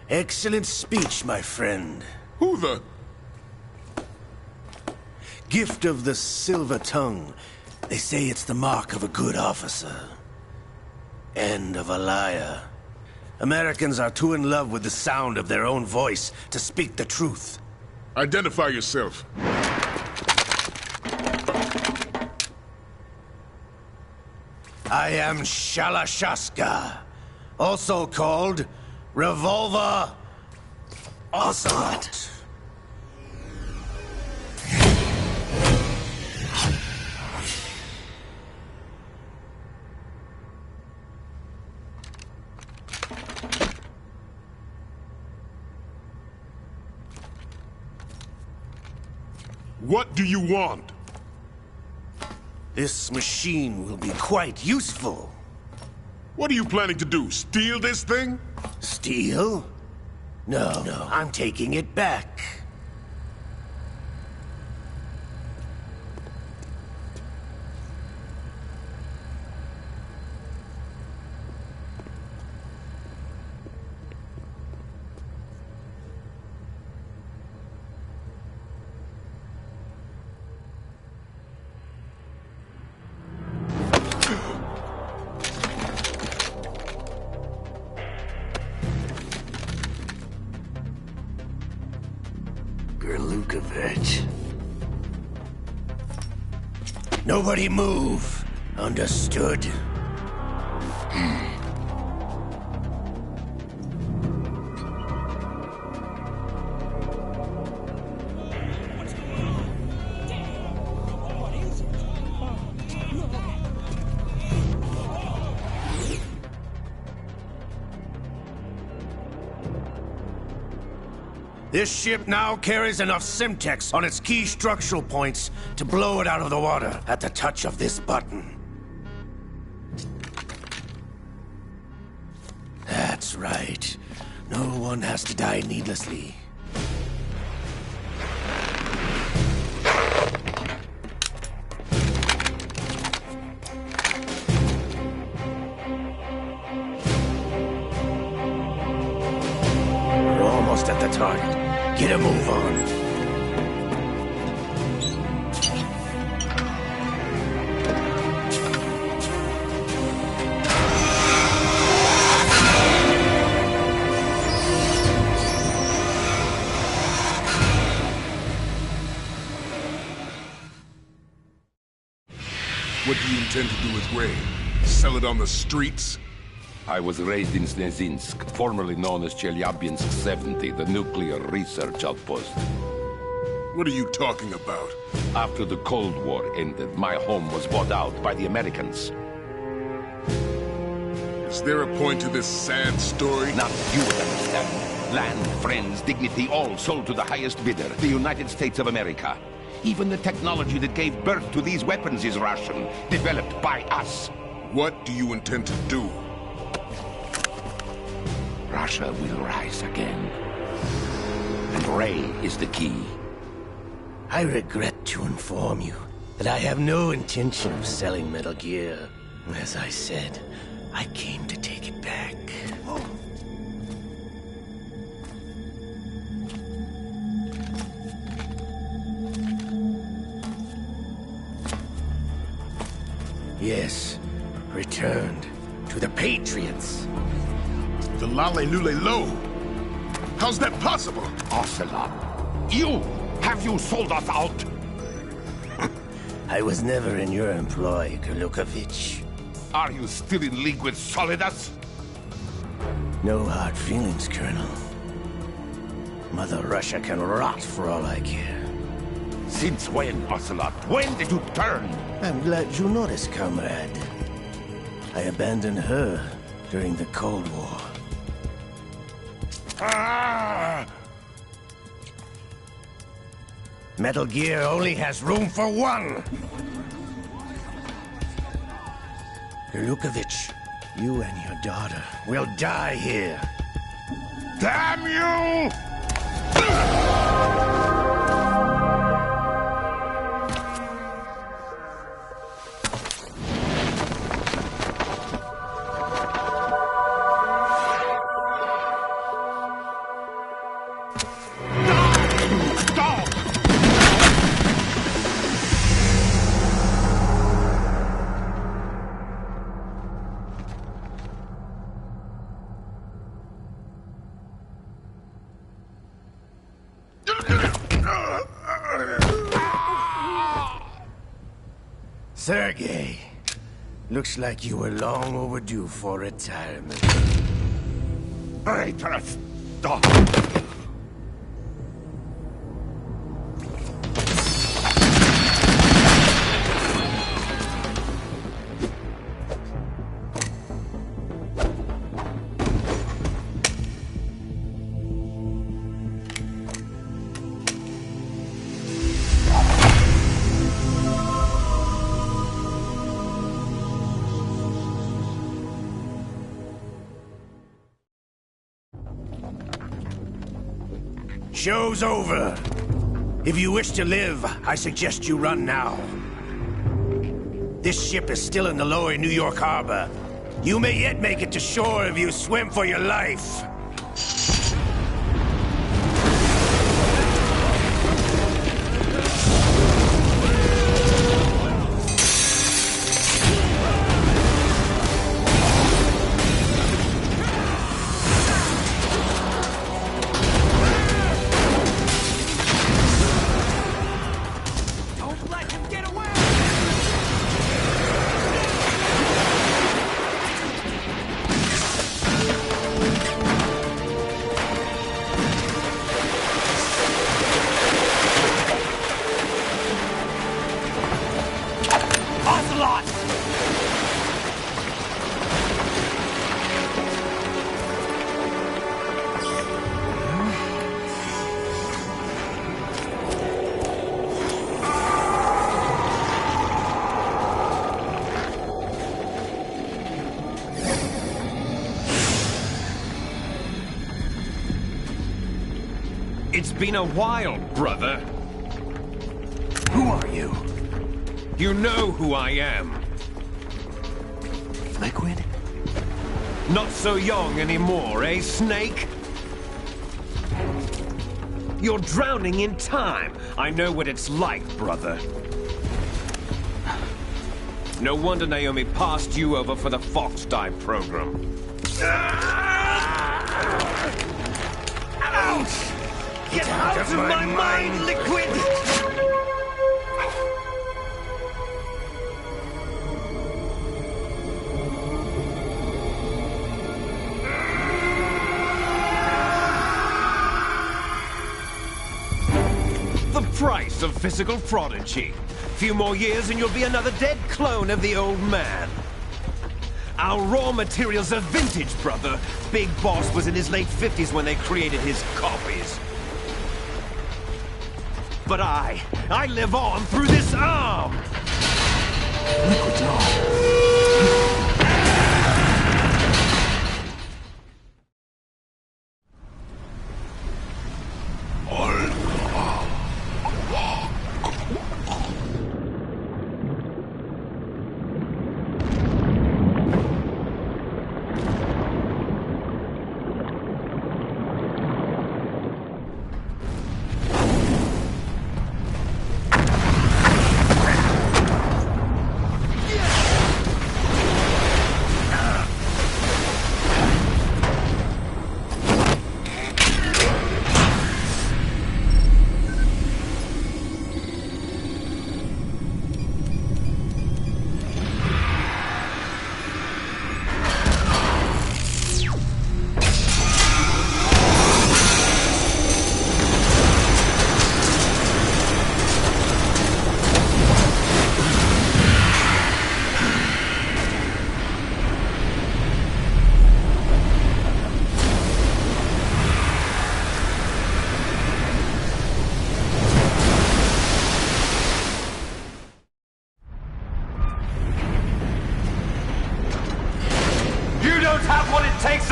Excellent speech, my friend. Who the? Gift of the silver tongue. They say it's the mark of a good officer. End of a liar. Americans are too in love with the sound of their own voice to speak the truth. Identify yourself. I am Shalashaska, also called Revolver Ocelot. What do you want? This machine will be quite useful. What are you planning to do? Steal this thing? Steal? No, I'm taking it back. Gerlukovich. Nobody move. Understood? This ship now carries enough Simtex on its key structural points to blow it out of the water at the touch of this button. That's right. No one has to die needlessly. We're almost at the target. Get a move on. What do you intend to do with Ray? Sell it on the streets? I was raised in Snezinsk, formerly known as Chelyabinsk 70, the nuclear research outpost. What are you talking about? After the Cold War ended, my home was bought out by the Americans. Is there a point to this sad story? Not you would understand. Land, friends, dignity, all sold to the highest bidder, the United States of America. Even the technology that gave birth to these weapons is Russian, developed by us. What do you intend to do? Russia will rise again. And Ray is the key. I regret to inform you that I have no intention of selling Metal Gear. As I said, I came to take it back. Yes, returned to the Patriots. The Lale Lule Lo? How's that possible? Ocelot, have you sold us out? I was never in your employ, Gurlukovich. Are you still in league with Solidus? No hard feelings, Colonel. Mother Russia can rot for all I care. Since when, Ocelot? When did you turn? I'm glad you noticed, comrade. I abandoned her during the Cold War. Ah! Metal Gear only has room for one! Gurlukovich, you and your daughter will die here. Damn you! Sergei, looks like you were long overdue for retirement. Traitorous dog! Show's over. If you wish to live, I suggest you run now. This ship is still in the lower New York harbor. You may yet make it to shore if you swim for your life. It's been a while, brother. Who are you? You know who I am. Liquid? Not so young anymore, eh, Snake? You're drowning in time. I know what it's like, brother. No wonder Naomi passed you over for the Fox Dive program. Ouch! Get out of my mind, Liquid! The price of physical prodigy. Few more years and you'll be another dead clone of the old man. Our raw materials are vintage, brother. Big Boss was in his late 50s when they created his copies. But I live on through this arm! Liquid's arm.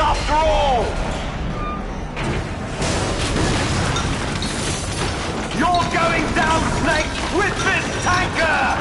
After all! You're going down, Snake, with this tanker!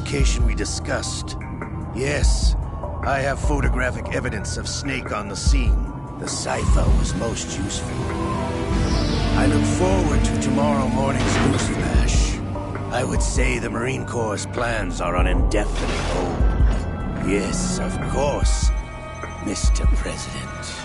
location we discussed. Yes, I have photographic evidence of Snake on the scene. The cipher was most useful. I look forward to tomorrow morning's news flash. I would say the Marine Corps' plans are on indefinite hold. Yes, of course, Mr. President.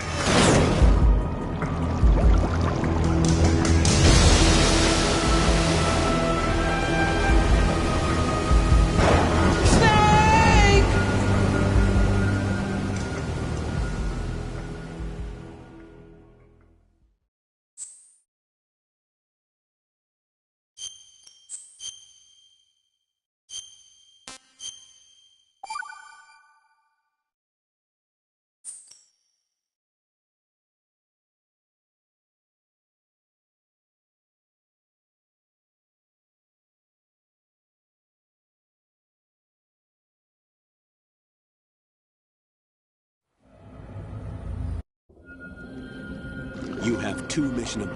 You have 2 mission objectives.